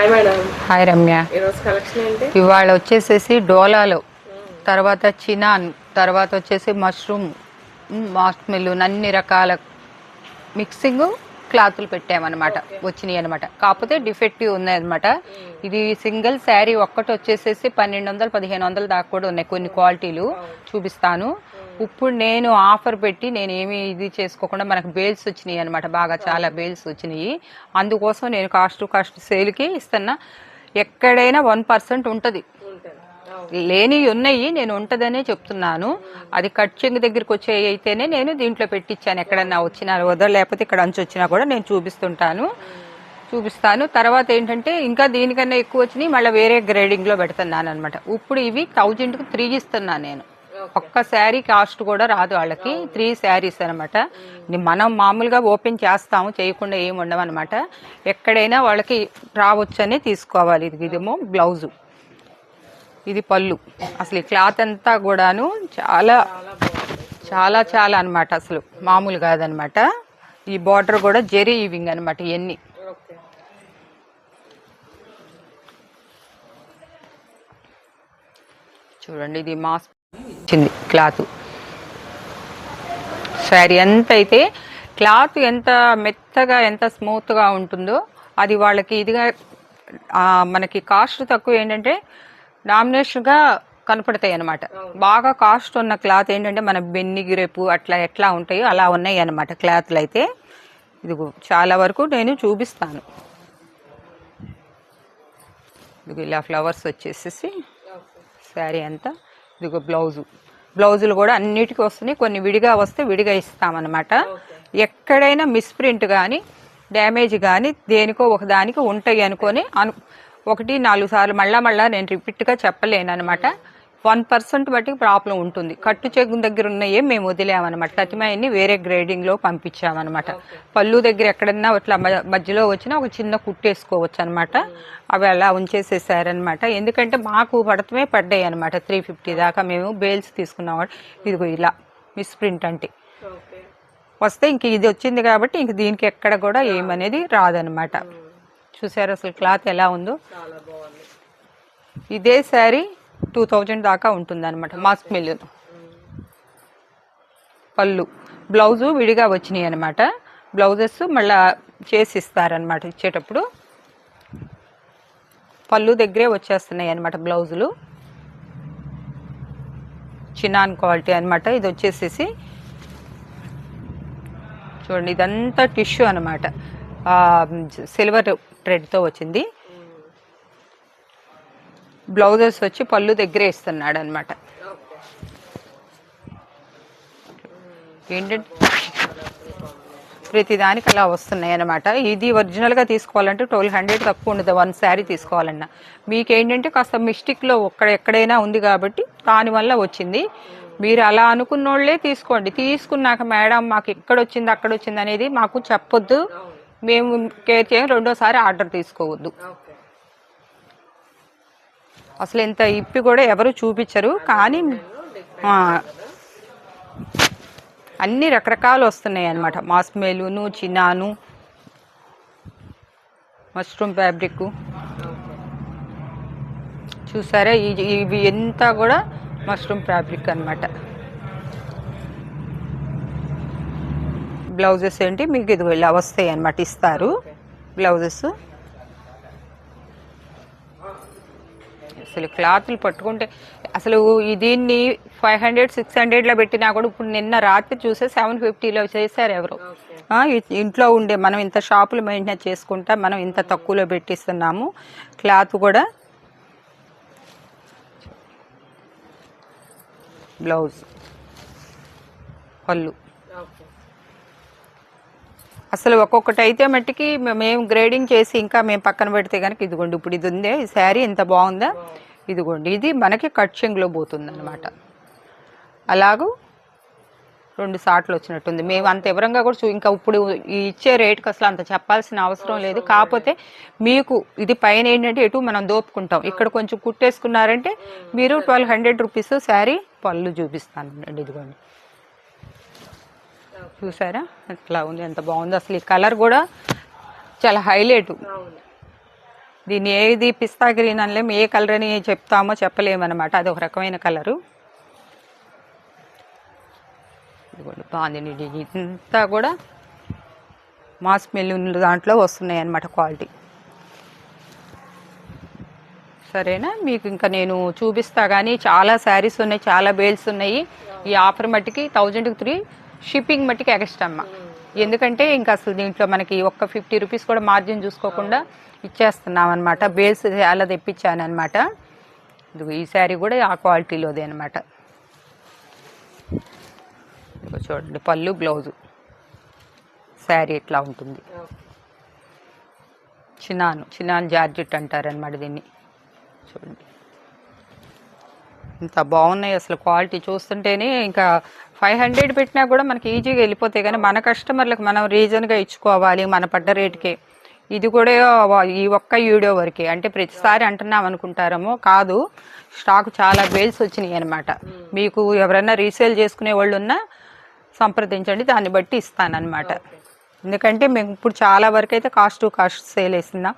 Hi madam. Hi Ramya. ఈరోజు collection ఏంటి? ఇవాళ వచ్చేసేసి డోలాలో, తర్వాత చినాన్, తర్వాత వచ్చేసి మష్రూమ్, మాస్క్ మెలూన్, అన్ని రకాల మిక్సింగ్ క్లాతులు పెట్టామన్నమాట. వచ్చినాయి అనమాట, కాకపోతే డిఫెక్టివ్ ఉన్నాయన్నమాట. ఇది సింగిల్ శారీ ఒక్కటి వచ్చేసేసి 1200-1500 దాకా కూడా ఉన్నాయి. కొన్ని క్వాలిటీలు చూపిస్తాను. ఇప్పుడు నేను ఆఫర్ పెట్టి నేను ఏమి ఇది చేసుకోకుండా మనకు బేల్స్ వచ్చినాయి అనమాట. బాగా చాలా బేల్స్ వచ్చినాయి. అందుకోసం నేను కాస్ట్ సేల్కి ఇస్తున్నా. ఎక్కడైనా 1% ఉంటుంది, లేని ఉన్నాయి, నేను ఉంటుందనే చెప్తున్నాను. అది కట్చింగ్ దగ్గరికి వచ్చే అయితేనే నేను దీంట్లో పెట్టించాను. ఎక్కడన్నా వచ్చినా లేకపోతే ఇక్కడ అంచు వచ్చినా కూడా నేను చూపిస్తాను. తర్వాత ఏంటంటే ఇంకా దీనికన్నా ఎక్కువ వచ్చినాయి, మళ్ళీ వేరే గ్రేడింగ్లో పెడుతున్నాను అనమాట. ఇప్పుడు ఇవి 1000కి 3 ఇస్తున్నాను నేను. ఒక్క శారీ కాస్ట్ కూడా రాదు వాళ్ళకి. 3 శారీస్ అనమాట. మనం మామూలుగా ఓపెన్ చేస్తాము, చేయకుండా ఏమి ఉండవన్నమాట. ఎక్కడైనా వాళ్ళకి రావచ్చని తీసుకోవాలి. ఇదేమో బ్లౌజు, ఇది పళ్ళు. అసలు ఈ క్లాత్ అంతా కూడాను చాలా చాలా చాలా అనమాట, అసలు మామూలు కాదనమాట. ఈ బార్డర్ కూడా జెరీ ఈవింగ్ అనమాట. ఇవన్నీ చూడండి. ఇది మాస్ వచ్చింది క్లాత్. శారీ ఎంత అయితే క్లాత్ ఎంత మెత్తగా ఎంత స్మూత్గా ఉంటుందో అది వాళ్ళకి ఇదిగా మనకి కాస్ట్ తక్కువ ఏంటంటే డామినేషన్గా కనపడతాయి అనమాట. బాగా కాస్ట్ ఉన్న క్లాత్ ఏంటంటే మన బెన్నిగిరేపు అట్లా ఎట్లా ఉంటాయో అలా ఉన్నాయి అనమాట క్లాత్లు అయితే. ఇది చాలా వరకు నేను చూపిస్తాను. ఇది ఇలా ఫ్లవర్స్ వచ్చేసేసి శారీ అంతా. ఇదిగో బ్లౌజులు కూడా అన్నిటికీ వస్తున్నాయి. కొన్ని విడిగా వస్తే విడిగా ఇస్తామన్నమాట. ఎక్కడైనా మిస్ప్రింట్ కానీ డ్యామేజ్ కానీ దేనికో ఒకదానికి ఉంటాయి అనుకొని 1-4 సార్లు మళ్ళా నేను రిపీట్గా చెప్పలేను అనమాట. 1% బట్టి ప్రాబ్లం ఉంటుంది. కట్టు చెగ్గు దగ్గర ఉన్నాయే మేము వదిలేమన్నమాట. తతిమాయన్ని వేరే గ్రేడింగ్లో పంపించామన్నమాట. పళ్ళు దగ్గర ఎక్కడన్నా అట్లా మధ్యలో వచ్చినా ఒక చిన్న కుట్టేసుకోవచ్చు అనమాట. అవి అలా ఉంచేసేసారనమాట. ఎందుకంటే మాకు పడ్డాయి అనమాట. 350 దాకా మేము బేల్స్ తీసుకున్నాం. ఇదిగో ఇలా మిస్ప్రింట్ అంటే వస్తే ఇంక ఇది వచ్చింది కాబట్టి ఇంక దీనికి ఎక్కడ కూడా ఏమనేది రాదనమాట. చూసారు అసలు క్లాత్ ఎలా ఉందో. ఇదే శారీ 2000 దాకా ఉంటుంది అనమాట. మాస్క్ మెలూన్ పళ్ళు, బ్లౌజు విడిగా వచ్చినాయి అనమాట. బ్లౌజెస్ మళ్ళా చేసి ఇస్తారనమాట. ఇచ్చేటప్పుడు పళ్ళు దగ్గరే వచ్చేస్తున్నాయి అనమాట బ్లౌజులు. చినాన్ క్వాలిటీ అనమాట. ఇది వచ్చేసేసి చూడండి, ఇదంతా టిష్యూ అనమాట. సిల్వర్ థ్రెడ్తో వచ్చింది. బ్లౌజెస్ వచ్చి పళ్ళు దగ్గరే ఇస్తున్నాడు అనమాట. ఏంటంటే ప్రతిదానికి అలా వస్తున్నాయి అనమాట. ఇది ఒరిజినల్గా తీసుకోవాలంటే 1200 తక్కువ ఉండదు 1 శారీ తీసుకోవాలన్నా. మీకేంటంటే కాస్త మిస్టేక్లో ఎక్కడైనా ఉంది కాబట్టి దానివల్ల వచ్చింది. మీరు అలా అనుకున్న వాళ్ళే తీసుకోండి. తీసుకున్నాక మేడం మాకు ఇక్కడ వచ్చింది అక్కడ వచ్చింది అనేది మాకు చెప్పొద్దు. మేము కేర్ చేయం. రెండోసారి ఆర్డర్ తీసుకోవద్దు. అసలు ఇంత ఇప్పి కూడా ఎవరు చూపించరు. కానీ అన్ని రకరకాలు వస్తున్నాయి అన్నమాట. మాస్క్ మెలూను, చినాను, మష్రూమ్ ఫ్యాబ్రిక్ చూసారా. ఇవి ఎంత కూడా మష్రూమ్ ఫ్యాబ్రిక్ అన్నమాట. బ్లౌజెస్ ఏంటి మీకు ఇది ఇలా వస్తాయి అన్నమాట. ఇస్తారు బ్లౌజెస్. అసలు క్లాత్లు పట్టుకుంటే అసలు దీన్ని 500-600లో పెట్టినా కూడా ఇప్పుడు నిన్న రాత్రి చూసే 750లో చేశారు ఎవరు. ఇంట్లో ఉండే మనం ఇంత షాపులు మెయింటైన్ చేసుకుంటా మనం ఇంత తక్కువలో పెట్టిస్తున్నాము. క్లాత్ కూడా బ్లౌజ్, పళ్ళు. అసలు ఒక్కొక్కటి అయితే మట్టికి మేము గ్రేడింగ్ చేసి ఇంకా మేము పక్కన పెడితే కనుక ఇదిగోండి ఇప్పుడు ఇది ఉందే ఈ శారీ ఎంత బాగుందా. ఇదిగోండి ఇది మనకి కట్చింగ్లో పోతుంది అనమాట. అలాగూ 2 సార్లు వచ్చినట్టుంది. మేము అంత వివరంగా కూడా ఇంకా ఇప్పుడు ఇచ్చే రేట్కి అసలు అంత చెప్పాల్సిన అవసరం లేదు. కాకపోతే మీకు ఇది పైన ఏంటంటే ఎటు మనం దోపుకుంటాం. ఇక్కడ కొంచెం కుట్టేసుకున్నారంటే మీరు 1200 రూపీస్ శారీ. పళ్ళు చూపిస్తానండి. ఇదిగోండి చూసారా ఎట్లా ఉంది, ఎంత బాగుంది. అసలు ఈ కలర్ కూడా చాలా హైలైట్. దీన్ని ఏది పిస్తా గ్రీన్ అనలేము, ఏ కలర్ అని చెప్తామో చెప్పలేమన్నమాట. అది ఒక రకమైన కలరు. ఇదిగోండి బాగుంది. ఇంతా కూడా మాస్ మెలూన్ దాంట్లో వస్తున్నాయి అన్నమాట క్వాలిటీ. సరేనా, మీకు ఇంకా నేను చూపిస్తా. కానీ చాలా శారీస్ ఉన్నాయి, చాలా బేల్స్ ఉన్నాయి. ఈ ఆఫర్ మట్టికి 1000కి 3 షిప్పింగ్ మట్టికి ఎక్స్ట్రా అమ్మ. ఎందుకంటే ఇంకా అసలు దీంట్లో మనకి ఒక్క 50 రూపీస్ కూడా మార్జిన్ చూసుకోకుండా ఇచ్చేస్తున్నాం అనమాట. బేల్స్ చాలా తెప్పించాను అనమాట. ఈ శారీ కూడా ఆ క్వాలిటీలోదే అనమాట. చూడండి పళ్ళు బ్లౌజు, శారీ ఇట్లా ఉంటుంది. చినాన్ జార్జెట్ అంటారనమాట దీన్ని. చూడండి ఇంత బాగున్నాయి అసలు. క్వాలిటీ చూస్తుంటేనే ఇంకా 500 పెట్టినా కూడా మనకి ఈజీగా వెళ్ళిపోతాయి. కానీ మన కస్టమర్లకు మనం రీజన్గా ఇచ్చుకోవాలి మన పడ్డ రేటుకే. ఇది కూడా ఈ ఒక్క వీడియో వరకే, అంటే ప్రతిసారి అంటున్నాం అనుకుంటారేమో, కాదు. స్టాక్ చాలా బేల్స్ వచ్చినాయి అనమాట. మీకు ఎవరైనా రీసేల్ చేసుకునే వాళ్ళు ఉన్నా సంప్రదించండి, దాన్ని బట్టి ఇస్తానన్నమాట. ఎందుకంటే మేము ఇప్పుడు చాలా వరకు అయితే కాస్ట్ టు కాస్ట్ సేల్ వేస్తున్నాం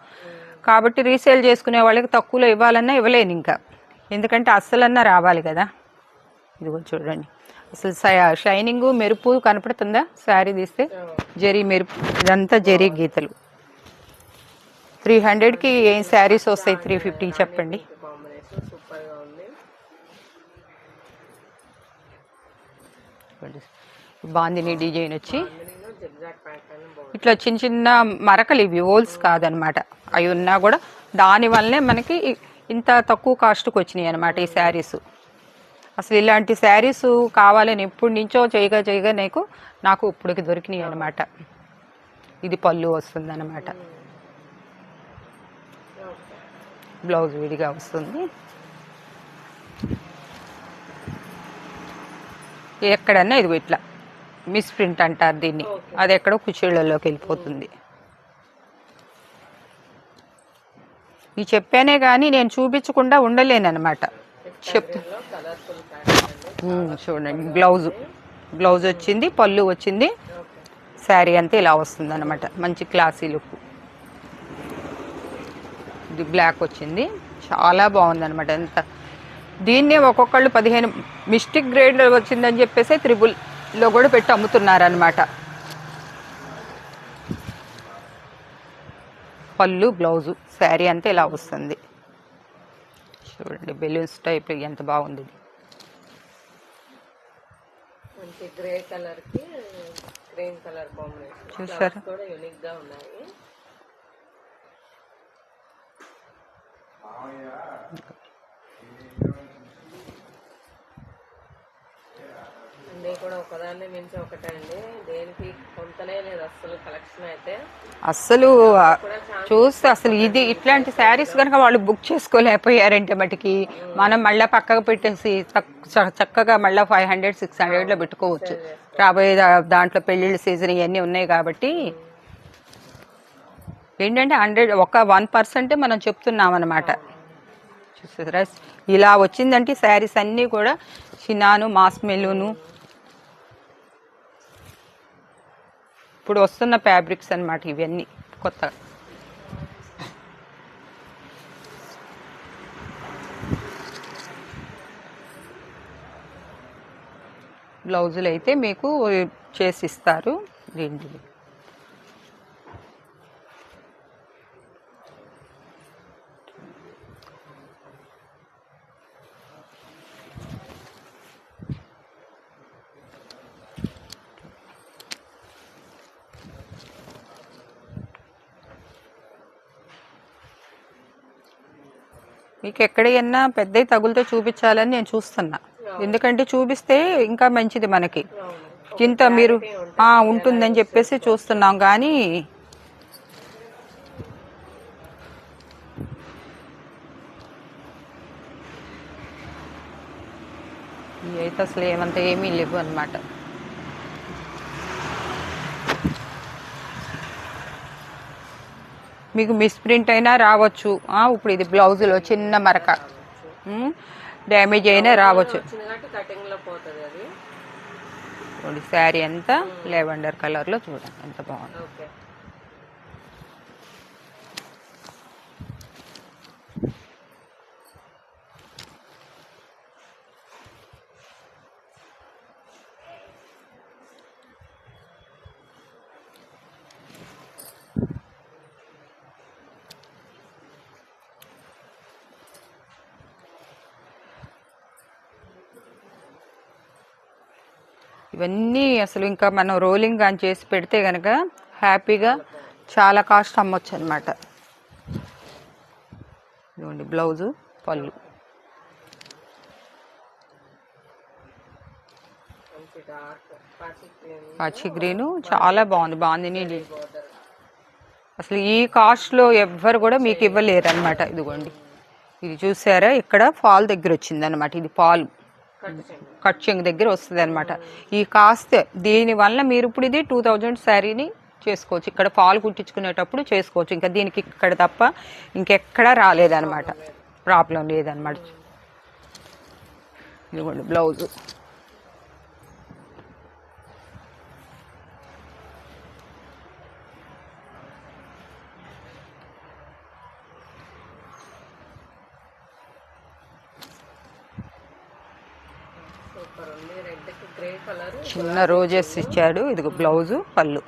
కాబట్టి రీసేల్ చేసుకునే వాళ్ళకి తక్కువలో ఇవ్వాలన్నా ఇవ్వలేను ఇంకా, ఎందుకంటే అస్సలన్నా రావాలి కదా. ఇదిగో చూడండి అసలు షైనింగ్ మెరుపు కనపడుతుందా శారీ తీస్తే? జరీ మెరుపు, ఇదంతా జరీ గీతలు. 300కి ఏం శారీస్ వస్తాయి 350 చెప్పండి. బాందిని డిజైన్ వచ్చి ఇట్లా చిన్న చిన్న మరకలు, ఇవి హోల్స్ కాదనమాట. అవి ఉన్నా కూడా దానివల్లనే మనకి ఇంత తక్కువ కాస్ట్కి వచ్చినాయి అనమాట ఈ శారీస్. అసలు ఇలాంటి శారీస్ కావాలని ఎప్పటి నుంచో చేయగా నాకు ఇప్పటికి దొరికినాయి అనమాట. ఇది పళ్ళు వస్తుంది అనమాట, బ్లౌజ్ విడిగా వస్తుంది. ఎక్కడన్నా ఇదిగో ఇట్లా మిస్ ప్రింట్ అంటారు దీన్ని, అది ఎక్కడో కుర్చీళ్ళలోకి వెళ్ళిపోతుంది. ఇవి చెప్పానే కానీ నేను చూపించకుండా ఉండలేనమాట. చూడండి బ్లౌజ్ వచ్చింది, పళ్ళు వచ్చింది, శారీ అంతా ఇలా వస్తుంది అనమాట. మంచి క్లాసీ లుక్. ఇది బ్లాక్ వచ్చింది, చాలా బాగుంది అనమాట. ఎంత దీన్నే ఒక్కొక్కళ్ళు 15 మిస్టిక్ గ్రేడ్లో వచ్చిందని చెప్పేసి 300లో కూడా పెట్టి అమ్ముతున్నారనమాట. పళ్ళు బ్లౌజు శారీ అంతా ఇలా వస్తుంది. చూడండి బెలూన్స్ టైప్ ఎంత బాగుంది. గ్రే కలర్ కి గ్రీన్ కలర్ కాంబినేషన్ చూసారా? కూడా యూనిక్ గా ఉన్నాయి. అన్నీ కూడా ఒకదాన్ని మించి ఒకటండి, దేనికి కొంతనే లేదు అసలు కలెక్షన్ అయితే. అస్సలు చూస్తే అసలు ఇది ఇట్లాంటి శారీస్ కనుక వాళ్ళు బుక్ చేసుకోలేకపోయారంటే మటుకి మనం మళ్ళీ పక్కకు పెట్టేసి చక్కగా మళ్ళీ 500-600లో పెట్టుకోవచ్చు. రాబోయే దాంట్లో పెళ్ళిళ్ళ సీజన్ ఇవన్నీ ఉన్నాయి కాబట్టి ఏంటంటే 1% మనం చెప్తున్నాం అనమాట. చూసారా ఇలా వచ్చిందంటే శారీస్ అన్నీ కూడా చినాను, మాస్ మెలూను, ఇప్పుడు వస్తున్న ఫ్యాబ్రిక్స్ అనమాట ఇవన్నీ కొత్తగా. బ్లౌజులు అయితే మీకు చేసిస్తారు. దీంట్లో మీకు ఎక్కడైనా పెద్దవి తగులుతో చూపించాలని నేను చూస్తున్నా, ఎందుకంటే చూపిస్తే ఇంకా మంచిది మనకి. ఇంత మీరు ఉంటుందని చెప్పేసి చూస్తున్నాం. కానీ అయితే అసలు ఏమంత ఏమీ లేవు అనమాట. మీకు మిస్ ప్రింట్ అయినా రావచ్చు. ఇప్పుడు ఇది బ్లౌజులో చిన్న మరక డ్యామేజ్ అయినా రావచ్చు. శారీ అంతా లెవెండర్ కలర్లో చూడండి ఎంత బాగుంది. ఇవన్నీ అసలు ఇంకా మనం రోలింగ్ కానీ చేసి పెడితే కనుక హ్యాపీగా చాలా కాస్ట్ అమ్మొచ్చు అనమాట. ఇదిగోండి బ్లౌజు, పళ్ళు. పచ్చి గ్రీను చాలా బాగుంది. బాగుంది. అసలు ఈ కాస్ట్లో ఎవ్వరు కూడా మీకు ఇవ్వలేరు అనమాట. ఇదిగోండి, ఇది చూసారా, ఇక్కడ ఫాల్ దగ్గర వచ్చింది అనమాట. ఇది పాలు కట్ చెంగు దగ్గర వస్తుంది అనమాట. ఈ కాస్ట్ దీనివల్ల మీరు ఇప్పుడు ఇది 2000 శారీని చేసుకోవచ్చు. ఇక్కడ పాలు కుట్టించుకునేటప్పుడు చేసుకోవచ్చు. ఇంకా దీనికి ఇక్కడ తప్ప ఇంకెక్కడా రాలేదనమాట, ప్రాబ్లం లేదనమాట. ఇదిగోండి బ్లౌజు. చిన్న రోజెస్ ఇచ్చాడు. ఇదిగో బ్లౌజు, పళ్ళు.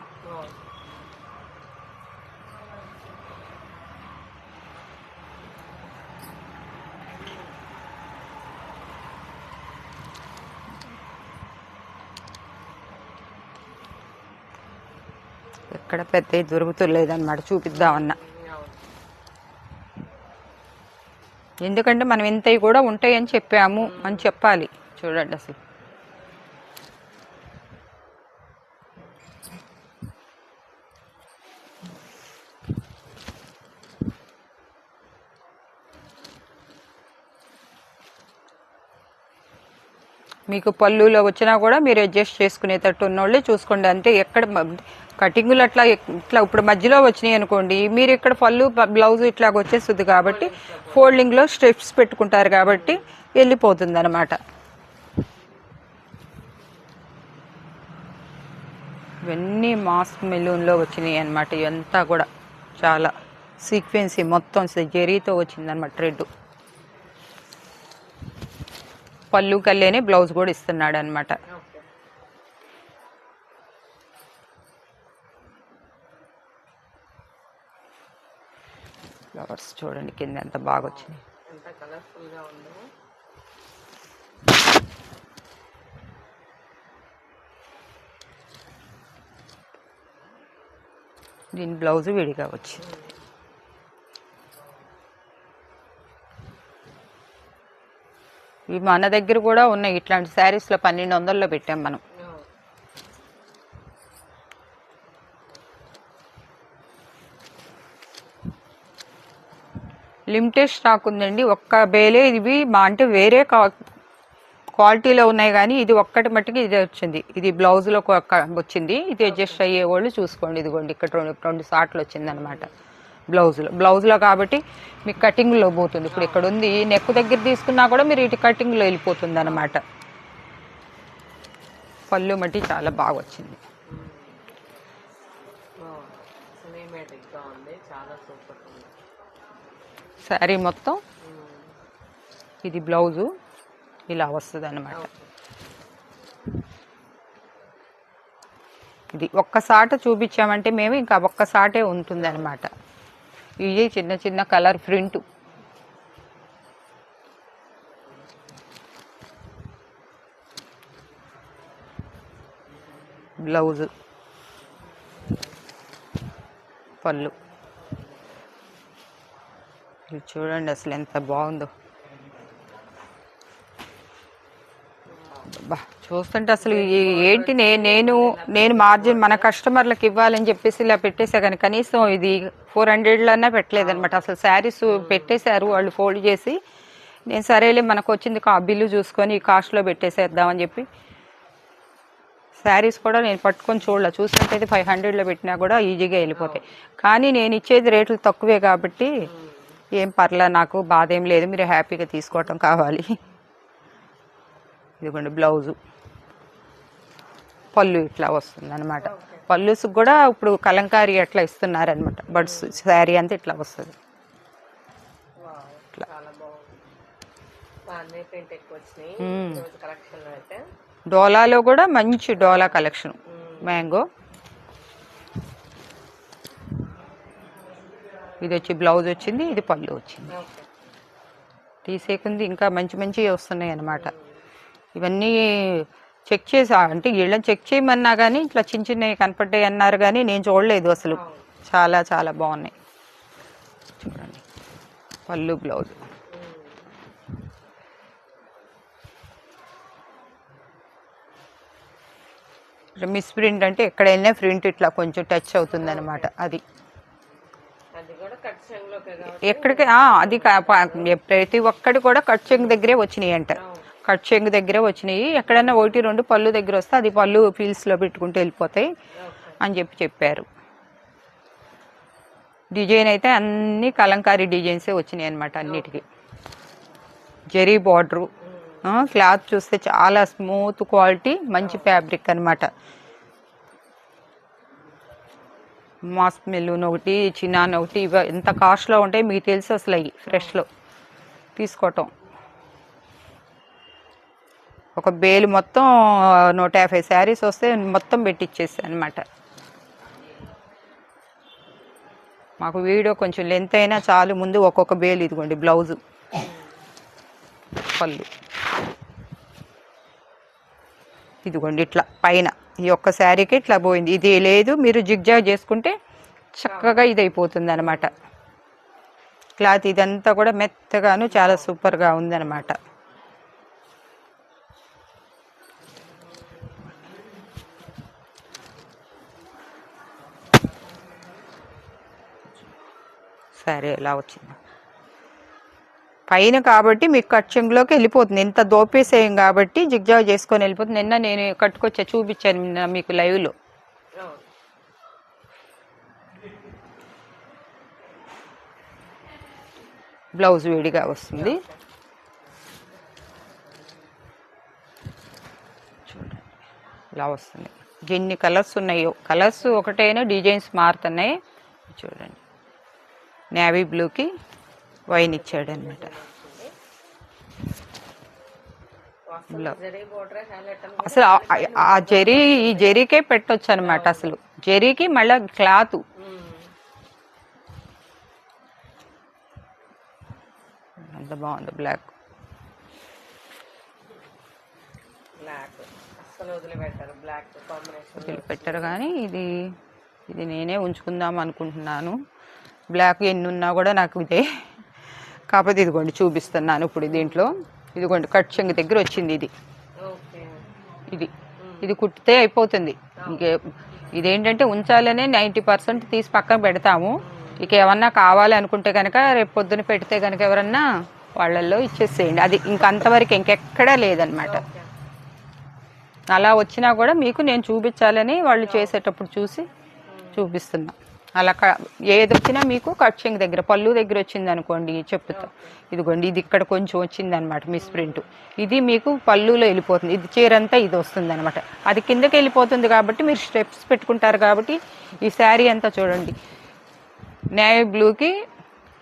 ఎక్కడ పెద్ద దొరుకుతులేదన్నమాట, చూపిద్దామన్నా. ఎందుకంటే మనం ఇంతవి కూడా ఉంటాయని చెప్పాము అని చెప్పాలి. చూడండి అసలు మీకు పళ్ళులో వచ్చినా కూడా మీరు అడ్జస్ట్ చేసుకునేటట్టు ఉన్నోళ్ళే చూసుకోండి. అంతే, ఎక్కడ కటింగులు అట్లా ఇట్లా ఇప్పుడు మధ్యలో వచ్చినాయి అనుకోండి, మీరు ఇక్కడ పళ్ళు బ్లౌజ్ ఇట్లాగ వచ్చేస్తుంది కాబట్టి ఫోల్డింగ్లో స్టెప్స్ పెట్టుకుంటారు కాబట్టి వెళ్ళిపోతుంది అనమాట. ఇవన్నీ మాస్క్ మెలూన్లో వచ్చినాయి అనమాట. ఇవంతా కూడా చాలా సీక్వెన్సీ మొత్తం జరీతో వచ్చిందనమాట. థ్రెడ్ పళ్ళు కల్లేనే బ్లౌజ్ కూడా ఇస్తున్నాడు అనమాట. ఫ్లవర్స్ చూడండి కింద ఎంత బాగా వచ్చినాయి. దీని బ్లౌజ్ విడిగా వచ్చింది. ఇవి మన దగ్గర కూడా ఉన్నాయి. ఇట్లాంటి శారీస్లో 1200లో పెట్టాం మనం. లిమిటెడ్ స్టాక్ ఉందండి. ఒక్క బేలే ఇవి అంటే వేరే క్వాలిటీలో ఉన్నాయి కానీ ఇది ఒక్కటి మట్టుకి ఇదే వచ్చింది. ఇది బ్లౌజ్లో వచ్చింది. ఇది అడ్జస్ట్ అయ్యే వాళ్ళు చూసుకోండి. ఇదిగోండి ఇక్కడ రెండు సాట్లు వచ్చింది అనమాట బ్లౌజ్లో కాబట్టి మీకు కటింగ్లో పోతుంది. ఇప్పుడు ఇక్కడ ఉంది, నెక్ దగ్గర తీసుకున్నా కూడా మీరు ఇటు కటింగ్లో వెళ్ళిపోతుంది అనమాట. పళ్ళు మట్టి చాలా బాగా వచ్చింది. శారీ మొత్తం ఇది బ్లౌజు ఇలా వస్తుంది అనమాట. ఇది ఒక్కసాట చూపించామంటే మేము ఇంకా ఒక్కసాటే ఉంటుంది అనమాట. ఇవి చిన్న చిన్న కలర్ ప్రింట్. బ్లౌజు, పళ్ళు. ఇది చూడండి అసలు ఎంత బాగుందో. బా చూస్తుంటే అసలు ఏంటి నేను మార్జిన్ మన కస్టమర్లకు ఇవ్వాలని చెప్పేసి ఇలా పెట్టేసా కానీ కనీసం ఇది 400లన్నా పెట్టలేదనమాట. అసలు శారీస్ పెట్టేశారు వాళ్ళు ఫోల్డ్ చేసి. నేను సరేలే మనకు వచ్చింది బిల్లు చూసుకొని ఈ కాస్ట్లో పెట్టేసేద్దామని చెప్పి శారీస్ కూడా నేను పట్టుకొని చూసినట్టయితే 500లో పెట్టినా కూడా ఈజీగా వెళ్ళిపోతాయి. కానీ నేను ఇచ్చేది రేట్లు తక్కువే కాబట్టి ఏం పర్లే, నాకు బాధ ఏం లేదు, మీరు హ్యాపీగా తీసుకోవటం కావాలి. ఇదిగోండి బ్లౌజు, పళ్ళు ఇట్లా వస్తుంది అనమాట. పళ్ళుకి కూడా ఇప్పుడు కలంకారీ అట్లా ఇస్తున్నారనమాట. బడ్స్ శారీ అంతా ఇట్లా వస్తుంది. డోలాలో కూడా మంచి డోలా కలెక్షన్, మ్యాంగో. ఇది వచ్చి బ్లౌజ్ వచ్చింది, ఇది పళ్ళు వచ్చింది. తీసేకుంది ఇంకా మంచి మంచివి వస్తున్నాయి అన్నమాట. ఇవన్నీ చెక్ చేసా అంటే వీళ్ళని చెక్ చేయమన్నా కానీ ఇట్లా చిన్న చిన్నవి కనపడ్డాయి అన్నారు కానీ నేను చూడలేదు అసలు. చాలా చాలా బాగున్నాయి చూడండి. పళ్ళు బ్లౌజ్ మిస్ ప్రింట్ అంటే ఎక్కడైనా ప్రింట్ ఇట్లా కొంచెం టచ్ అవుతుంది అనమాట. అది ఎక్కడికి అది ప్రతి ఒక్కటి కూడా కట్ చెంగు దగ్గరే వచ్చినాయి అంట. కట్ చెంగు దగ్గరే వచ్చినాయి. ఎక్కడైనా 1-2 పళ్ళు దగ్గర వస్తే అది పళ్ళు ఫీల్స్లో పెట్టుకుంటూ వెళ్ళిపోతాయి అని చెప్పారు. డిజైన్ అయితే అన్ని కలంకారీ డిజైన్సే వచ్చినాయి అనమాట అన్నిటికీ. జెరీ బార్డరు, క్లాత్ చూస్తే చాలా స్మూత్ క్వాలిటీ, మంచి ఫ్యాబ్రిక్ అనమాట. మాస్ మెల్లూన్ ఒకటి, చినాన్ ఒకటి, ఇవి ఎంత కాస్ట్లో ఉంటాయి మీకు తెలుసు అసలు. అవి ఫ్రెష్లో తీసుకోవటం. ఒక బేలు మొత్తం 150 శారీస్ వస్తే మొత్తం పెట్టిచ్చేసాను అనమాట. మాకు వీడియో కొంచెం లెంత్ అయినా చాలు. ముందు ఒక్కొక్క బేలు. ఇదిగోండి బ్లౌజు, పళ్ళు, ఇదిగోండి ఇట్లా పైన ఈ ఒక్క శారీకి ఇట్లా పోయింది. ఇది లేదు, మీరు జిగ్జాగ్ చేసుకుంటే చక్కగా ఇది అయిపోతుంది అనమాట. క్లాత్ ఇదంతా కూడా మెత్తగాను చాలా సూపర్గా ఉందన్నమాట. సరే ఎలా వచ్చింది పైన కాబట్టి మీకు కట్ చెంగులోకి వెళ్ళిపోతుంది. ఇంత దోపేసేయం కాబట్టి జిగ్జాగ్ చేసుకొని వెళ్ళిపోతుంది. నిన్న నేను కట్టుకొచ్చా, చూపించాను నిన్న మీకు లైవ్లో. బ్లౌజ్ వేడిగా వస్తుంది. చూడండి ఇలా వస్తుంది. ఎన్ని కలర్స్ ఉన్నాయో. కలర్స్ ఒకటైనా డిజైన్స్ మారుతున్నాయి. చూడండి నేవీ బ్లూకి వైన్ ఇచ్చాడు అనమాట. అసలు ఆ జరీ, ఈ జరీకే పెట్టొచ్చు అనమాట. అసలు జరీకి మళ్ళీ క్లాత్ ఎంత బాగుంది. బ్లాక్ వదిలిపెట్టారు కానీ ఇది నేనే ఉంచుకుందాం అనుకుంటున్నాను. బ్లాక్ ఎన్ని ఉన్నా కూడా నాకు ఇదే. కాకపోతే ఇదిగోండి చూపిస్తున్నాను ఇప్పుడు దీంట్లో. ఇదిగోండి కట్ చెంగు దగ్గర వచ్చింది. ఇది కుట్టితే అయిపోతుంది. ఇంకే ఇదేంటంటే ఉంచాలనే 90% తీసి పక్కన పెడతాము. ఇక ఏమన్నా కావాలి అనుకుంటే కనుక రేపు పొద్దున పెడితే కనుక ఎవరన్నా వాళ్ళల్లో ఇచ్చేసేయండి. అది ఇంకంతవరకు ఇంకెక్కడా లేదనమాట. అలా వచ్చినా కూడా మీకు నేను చూపించాలని వాళ్ళు చేసేటప్పుడు చూసి చూపిస్తున్నా. అలా ఏది వచ్చినా మీకు కట్ చెంగు దగ్గర, పళ్ళు దగ్గర వచ్చింది అనుకోండి చెప్పుతా. ఇదిగోండి ఇది ఇక్కడ కొంచెం వచ్చింది అనమాట మిస్ ప్రింట్. ఇది మీకు పళ్ళులో వెళ్ళిపోతుంది. ఇది చీరంతా ఇది వస్తుంది అనమాట. అది కిందకి వెళ్ళిపోతుంది కాబట్టి మీరు స్టెప్స్ పెట్టుకుంటారు కాబట్టి. ఈ శారీ అంతా చూడండి నేవీ బ్లూకి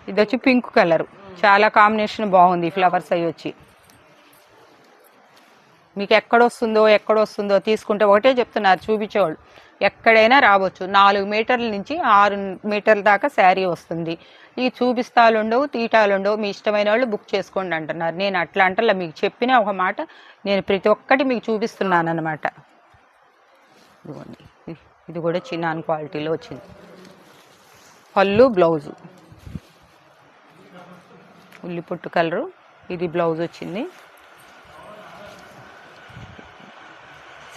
ఇది వచ్చి పింక్ కలరు. చాలా కాంబినేషన్ బాగుంది. ఫ్లవర్స్ అవి వచ్చి మీకు ఎక్కడొస్తుందో తీసుకుంటే ఒకటే చెప్తున్నారు చూపించేవాళ్ళు. ఎక్కడైనా రావచ్చు. 4 మీటర్ల నుంచి 6 మీటర్ల దాకా శారీ వస్తుంది. ఈ చూపిస్తాలు ఉండవు, తీటాలు ఉండవు. మీ ఇష్టమైన వాళ్ళు బుక్ చేసుకోండి అంటున్నారు. నేను అట్లా అంటలా, మీకు చెప్పిన ఒక మాట నేను ప్రతి ఒక్కటి మీకు చూపిస్తున్నాను అనమాట. ఇదిగోండి ఇది కూడా చినాన్ క్వాలిటీలో వచ్చింది. పళ్ళు బ్లౌజు ఉల్లిపొట్టు కలరు. ఇది బ్లౌజ్ వచ్చింది.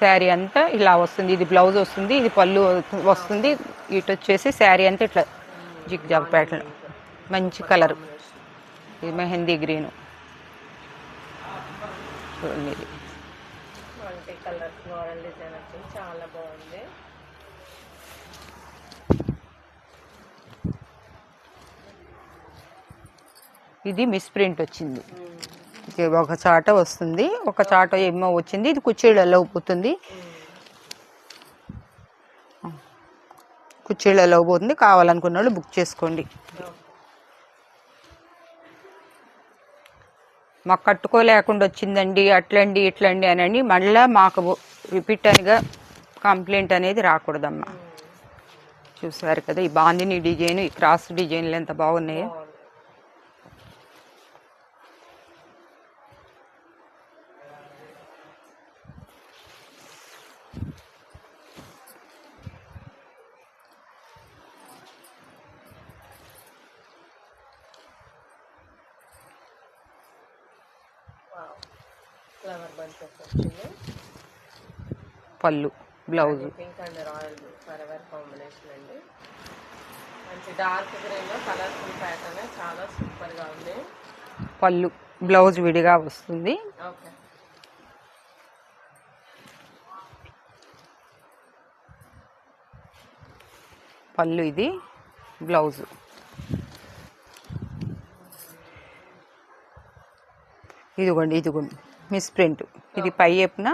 శారీ అంతా ఇలా వస్తుంది. ఇది బ్లౌజ్ వస్తుంది, ఇది పళ్ళు వస్తుంది. ఇటు వచ్చేసి శారీ అంతా ఇట్లా జిగ్జాగ్ ప్యాటర్న్. మంచి కలరు. ఇది మెహందీ గ్రీను. చూడండి ఇది చాలా బాగుంది. ఇది మిస్ ప్రింట్ వచ్చింది. ఒక చాట వస్తుంది, ఒక చాట ఏమో వచ్చింది. ఇది కుర్చీలలో పోతుంది. కుర్చీలలో పోతుంది. కావాలనుకున్న వాళ్ళు బుక్ చేసుకోండి. మాకు కట్టుకోలేకుండా వచ్చిందండి అట్లండి ఇట్లండి అని మళ్ళీ మాకు రిపీటర్గా కంప్లైంట్ అనేది రాకూడదమ్మా. చూసారు కదా ఈ బాందిని డిజైన్, ఈ క్రాస్ డిజైన్లు ఎంత బాగున్నాయో. ఫ్లవర్ బంచెస్ వచ్చింది. పళ్ళు, blouse pink and royal forever combination అండి. మంచి డార్క్ గ్రీన్ లో కలర్ఫుల్ ప్యాటర్న్, చాలా సూపర్ గా ఉంది. పళ్ళు, బ్లౌజ్ విడిగా వస్తుంది. ఓకే. పళ్ళు ఇది, బ్లౌజ్. ఇదిగోండి మిస్ ప్రింట్. ఇది పై వైపున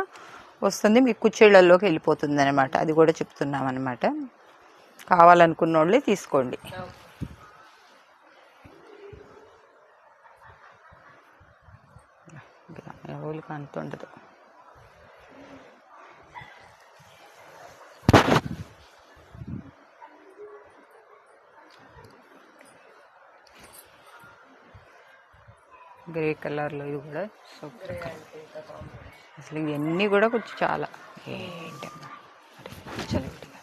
వస్తుంది, మీకు కుచ్చేళ్లలోకి వెళ్ళిపోతుంది అనమాట. అది కూడా చెప్తున్నాం అనమాట. కావాలనుకున్న వాళ్ళే తీసుకోండి. ఎవరికి అంత ఉండదు. గ్రే కలర్లో ఇది కూడా సూపర్. అసలు ఇవన్నీ కూడా కొంచెం చాలా ఏంటమ్మా చలివిడిగా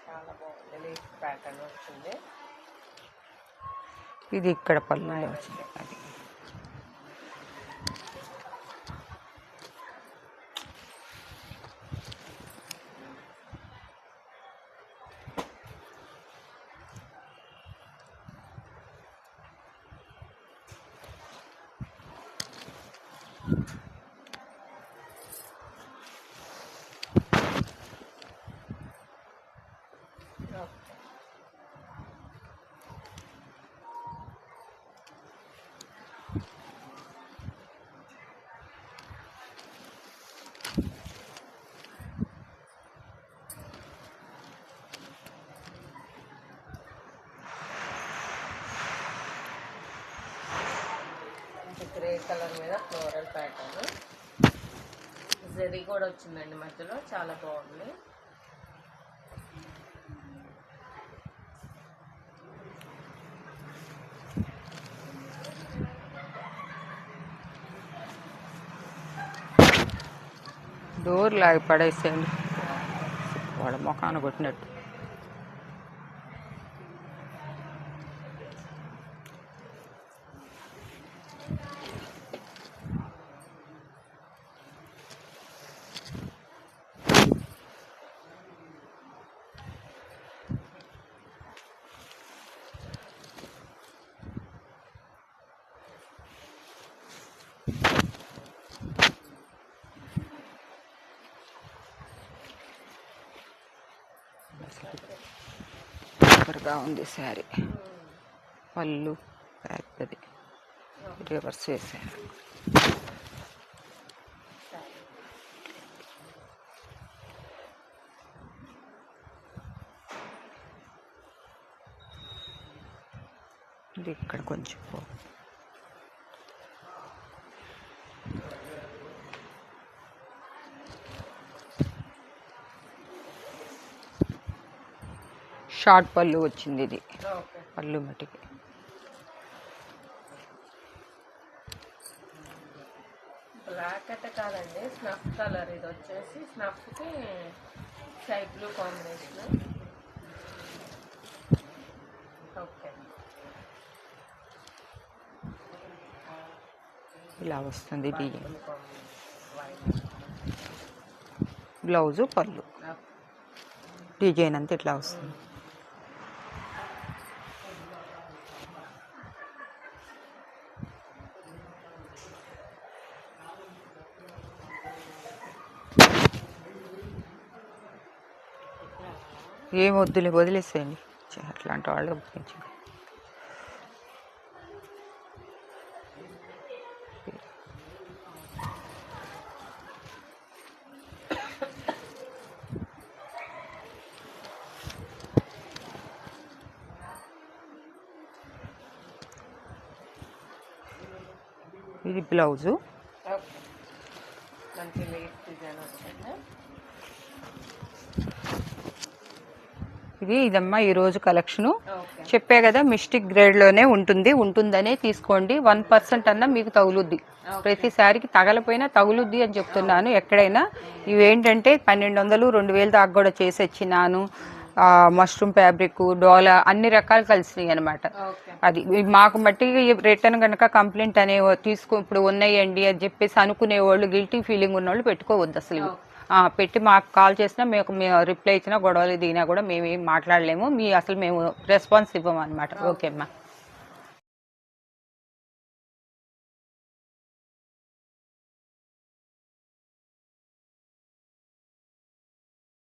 చాలా బాగుంది. లీఫ్ ప్యాటర్న్ వచ్చింది. ఇది ఇక్కడ పళ్ళులో వచ్చింది. అది గ్రే కలర్ మీద ఫ్లోరల్ ప్యాటర్న్, జరీ కూడా వచ్చిందండి మధ్యలో, చాలా బాగుంది. డోర్ లాగి పడేసేయండి, వాళ్ళ ముఖాన్ని కొట్టినట్టు. సూపర్గా ఉంది శారీ. పళ్ళు పెద్దది, రివర్స్ వేసారు. ఇది ఇక్కడ కొంచెం షార్ట్ పళ్ళు వచ్చింది. ఇది పళ్ళు మట్టికి బ్లాక్ అయితే కాదండి, స్నఫ్ కలర్. ఇది వచ్చేసి స్నఫ్కి స్కై బ్లూ కాంబినేషన్. ఓకే. ఇలా వస్తుంది డిజైన్. బ్లౌజు, పళ్ళు, డిజైన్ అంతా ఇట్లా వస్తుంది. ఏం వద్దులే, వదిలేసేయండి. అట్లాంటి వాళ్ళు ఒప్పించి ఇది బ్లౌజు. మంచి లేస్ డిజైన్ వచ్చింది. ఇదమ్మా ఈరోజు కలెక్షను. చెప్పే కదా మిస్టిక్ గ్రేడ్లోనే ఉంటుందనే తీసుకోండి. 1% అన్నా మీకు తగులుద్ది. ప్రతిసారికి తగలపోయినా తగులుద్ది అని చెప్తున్నాను. ఎక్కడైనా ఇవేంటంటే 1200, 2000 దాకా కూడా చేసి వచ్చినాను. మష్రూమ్ ఫ్యాబ్రిక్, డోలా అన్ని రకాలు కలిసినాయి అనమాట. ఓకే. అది మాకు మట్టి రిటర్న్ కనుక కంప్లైంట్ అనే ఇప్పుడు ఉన్నాయండి అని చెప్పేసి అనుకునే వాళ్ళు, గిల్టీ ఫీలింగ్ ఉన్న వాళ్ళు పెట్టుకోవద్దు అసలు ఇవి. పెట్టి మాకు కాల్ చేసినా మేము రిప్లై ఇచ్చినా గొడవలు దిగినా కూడా మేము ఏం మాట్లాడలేము, అసలు మేము రెస్పాన్స్ ఇవ్వము అనమాట. ఓకే అమ్మా.